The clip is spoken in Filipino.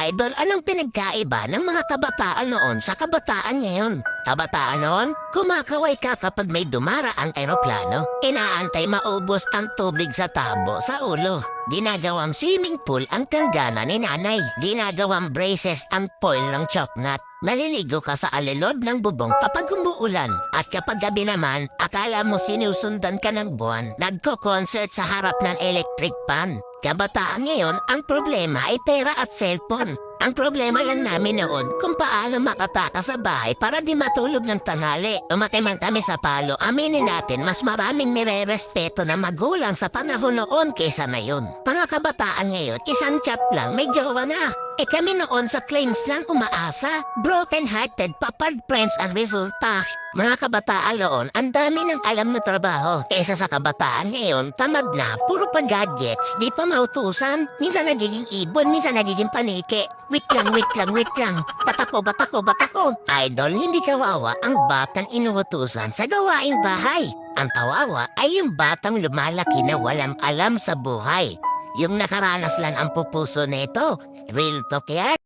Idol, anong pinagkaiba ng mga kabataan noon sa kabataan ngayon? Kabataan noon, kumakaway ka kapag may dumaraang eroplano. Inaantay maubos ang tubig sa tabo sa ulo. Ginagawang swimming pool ang tanggana ni nanay. Ginagawang braces ang foil ng choknat. Maliligo ka sa alilod ng bubong kapag umuulan. At kapag gabi naman, akala mo sinusundan ka ng buwan. Nagko-concert sa harap ng electric pan. Kabataan ngayon, ang problema ay pera at cellphone. Ang problema lang namin noon kung paano makatakas sa bahay para di matulog ng tanghali. Umati man kami sa palo, aminin natin mas maraming nire-respeto na magulang sa panahon noon kaysa ngayon. Mga kabataan ngayon, isang chat lang, may jowa na. Kami noon sa claims lang umaasa. Broken-hearted, papad friends ang resulta. Mga kabataan noon, ang dami ng alam na trabaho. Kesa sa kabataan ngayon, tamad na, puro pa gadgets, di pa mautusan. Minsan nagiging ibon, minsan nagiging panike. Wait lang. Batako. Idol, hindi kawawa ang batang inuutusan sa gawaing bahay. Ang kawawa ay yung batang lumalaki na walang alam sa buhay. Yung nakaranas lang ang pupuso nito. Real talk yan.